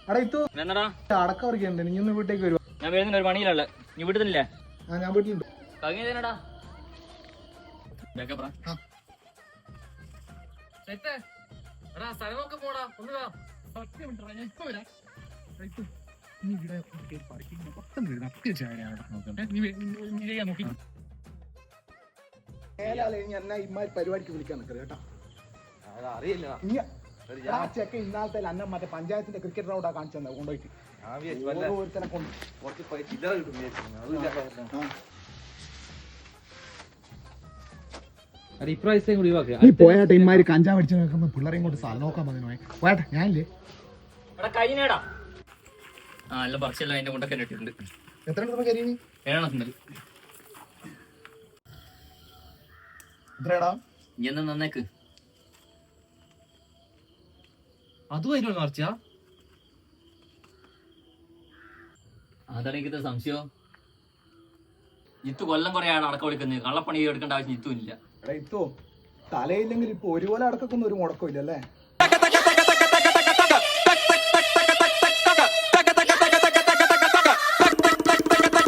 എടാ ഇത്തു എന്നടാ അടക്ക പറിക്കണ്ട്, നീ ഒന്ന് വീട്ടേക്ക് വരുവാ. ഞാൻ വരുന്നില്ല, ഒരു പണിയിലല്ലേ. നീ വീട്ടിലില്ലേ? ആ ഞാൻ വീട്ടിലുണ്ട്. തങ്ങിയതേനടാ സ്ഥലമൊക്കെ പോടാ, ഒന്ന് വാ. എന്നെ ഇമാതിരി പരിപാടിക്ക് വിളിക്കാൻ നിൽക്കരുത് കേട്ടോ. അറിയില്ല ആ ചെക്ക ഇന്നാളത്തെ അന്ന മറ്റേ പഞ്ചായത്തിന്റെ ക്രിക്കറ്റ് ഗ്രൗണ്ടാ കാണിച്ചു തന്നെ കൊണ്ടുപോയിട്ട് ഓരോരുത്തരെ കൊണ്ട് കുറച്ച് പൈസ ചില്ലറ കിട്ടും. ഇപ്രാവശ്യം കൂടി നീ പോയാട്ടെ ഇമാതിരി കഞ്ചാവ് അടിച്ചു നിൽക്കുന്ന പിള്ളേരെയും കൊണ്ട് സാധനം നോക്കാൻ മതി. പോയാട്ടെ ഞാനില്ലേ കഴിഞ്ഞേടാ. ആ എല്ലാം പറിച്ചെല്ലാം അതിന്റെ കൊണ്ടൊക്കെ ഇട്ടിട്ടുണ്ട്. എത്ര കരിമീൻ എത്രടാ? നീ എന്നാ നന്നേക്ക്. അതും അതിനോട് മറിച്ചാ അതാണ് എനിക്ക് സംശയം. ഇത്ത് കൊല്ലം കുറെ ആണ് അടക്കം എടുക്കുന്നത്. കള്ളപ്പണി എടുക്കേണ്ട ആവശ്യം ഇത്തും ഇല്ല. എടാ ഇത്തോ തലയില്ലെങ്കിൽ ഇപ്പൊ ഒരുപോലെ അടക്കൊന്നും ഒരു മുടക്കം ഇല്ലല്ലേ?